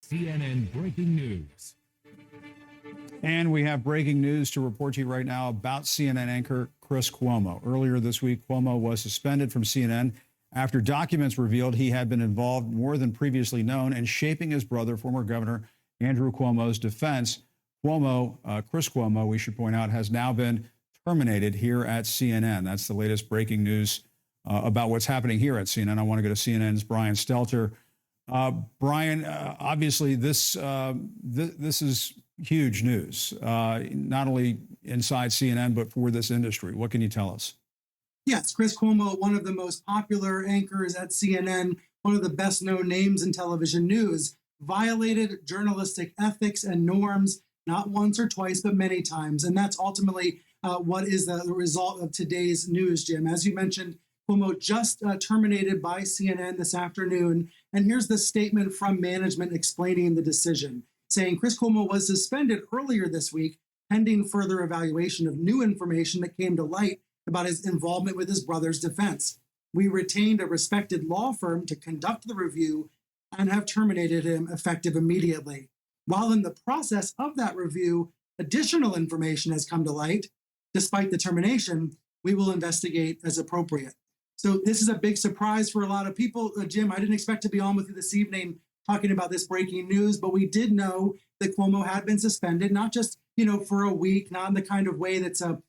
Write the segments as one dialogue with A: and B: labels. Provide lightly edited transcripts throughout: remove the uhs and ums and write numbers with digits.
A: CNN breaking news.
B: And we have breaking news to report to you right now about CNN anchor Chris Cuomo. Earlier this week, Cuomo was suspended from CNN after documents revealed he had been involved more than previously known in shaping his brother, former Governor Andrew Cuomo's defense. Chris Cuomo, we should point out, has now been terminated here at CNN. That's the latest breaking news about what's happening here at CNN. I want to go to CNN's Brian Stelter. Brian, obviously this is huge news, not only inside CNN, but for this industry. What can you tell us?
C: Yes, Chris Cuomo, one of the most popular anchors at CNN, one of the best known names in television news, violated journalistic ethics and norms, not once or twice, but many times. And that's ultimately what is the result of today's news, Jim. As you mentioned, Cuomo just terminated by CNN this afternoon. And here's the statement from management explaining the decision, saying Chris Cuomo was suspended earlier this week, pending further evaluation of new information that came to light about his involvement with his brother's defense. We retained a respected law firm to conduct the review and have terminated him effective immediately. While in the process of that review, additional information has come to light. Despite the termination, we will investigate as appropriate. So this is a big surprise for a lot of people. Jim, I didn't expect to be on with you this evening talking about this breaking news, but we did know that Cuomo had been suspended, not just, for a week, not in the kind of way that's a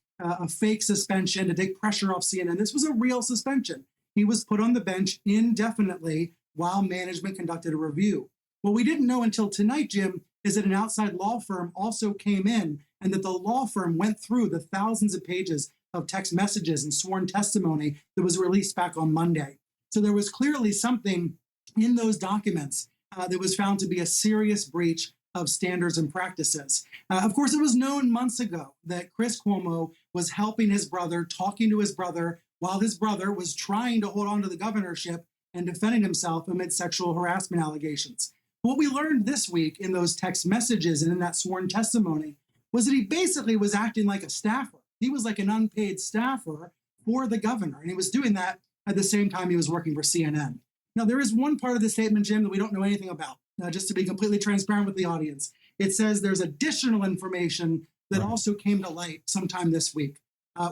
C: fake suspension to take pressure off CNN. This was a real suspension. He was put on the bench indefinitely while management conducted a review. What we didn't know until tonight, Jim, is that an outside law firm also came in and that the law firm went through the thousands of pages of text messages and sworn testimony that was released back on Monday. So there was clearly something in those documents that was found to be a serious breach of standards and practices. Of course, it was known months ago that Chris Cuomo was helping his brother, talking to his brother, while his brother was trying to hold on to the governorship and defending himself amid sexual harassment allegations. What we learned this week in those text messages and in that sworn testimony was that he basically was acting like a staffer. He was like an unpaid staffer for the governor, and he was doing that at the same time he was working for CNN. Now, there is one part of the statement, Jim, that we don't know anything about. Just to be completely transparent with the audience, it says there's additional information that also came to light sometime this week.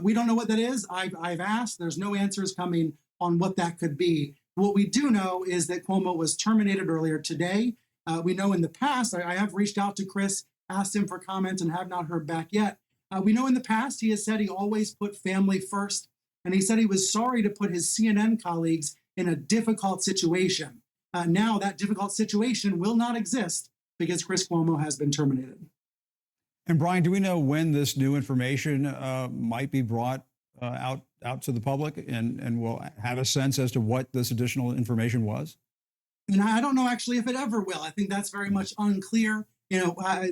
C: We don't know what that is. I've asked. There's no answers coming on what that could be. What we do know is that Cuomo was terminated earlier today. We know in the past, I have reached out to Chris, asked him for comment, and have not heard back yet. We know in the past he has said he always put family first, and he said he was sorry to put his CNN colleagues in a difficult situation. Now that difficult situation will not exist because Chris Cuomo has been terminated.
B: And Brian, do we know when this new information might be brought out to the public, and we'll have a sense as to what this additional information was?
C: And I don't know actually if it ever will. I think that's very much unclear.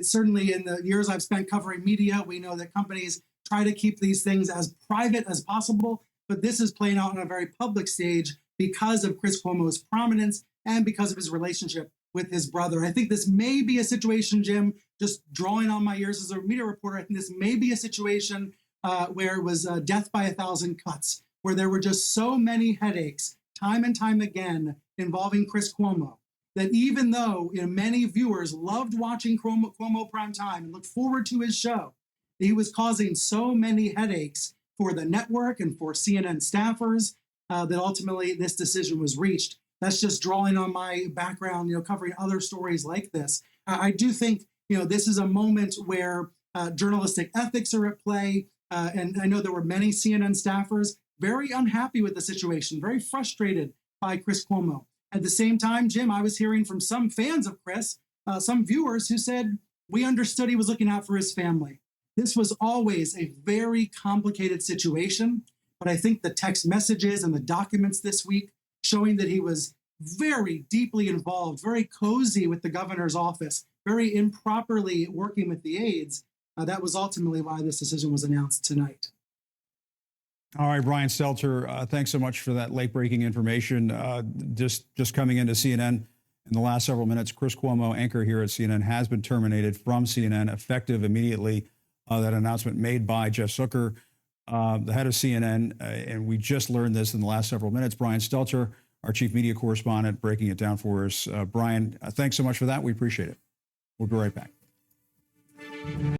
C: Certainly in the years I've spent covering media, we know that companies try to keep these things as private as possible, but this is playing out on a very public stage because of Chris Cuomo's prominence and because of his relationship with his brother. I think this may be a situation, Jim, just drawing on my years as a media reporter, I think this may be a situation where it was death by a thousand cuts, where there were just so many headaches time and time again involving Chris Cuomo, that even though many viewers loved watching Cuomo Prime Time and looked forward to his show, he was causing so many headaches for the network and for CNN staffers that ultimately this decision was reached. That's just drawing on my background, covering other stories like this. I do think, this is a moment where journalistic ethics are at play. And I know there were many CNN staffers very unhappy with the situation, very frustrated by Chris Cuomo. At the same time, Jim, I was hearing from some fans of Chris, some viewers who said, we understood he was looking out for his family. This was always a very complicated situation, but I think the text messages and the documents this week showing that he was very deeply involved, very cozy with the governor's office, very improperly working with the aides. That was ultimately why this decision was announced tonight.
B: All right, Brian Stelter, thanks so much for that late-breaking information. Just coming into CNN in the last several minutes, Chris Cuomo, anchor here at CNN, has been terminated from CNN, effective immediately. That announcement made by Jeff Zucker, the head of CNN, and we just learned this in the last several minutes. Brian Stelter our chief media correspondent, breaking it down for us. Brian, thanks so much for that. We appreciate it. We'll be right back.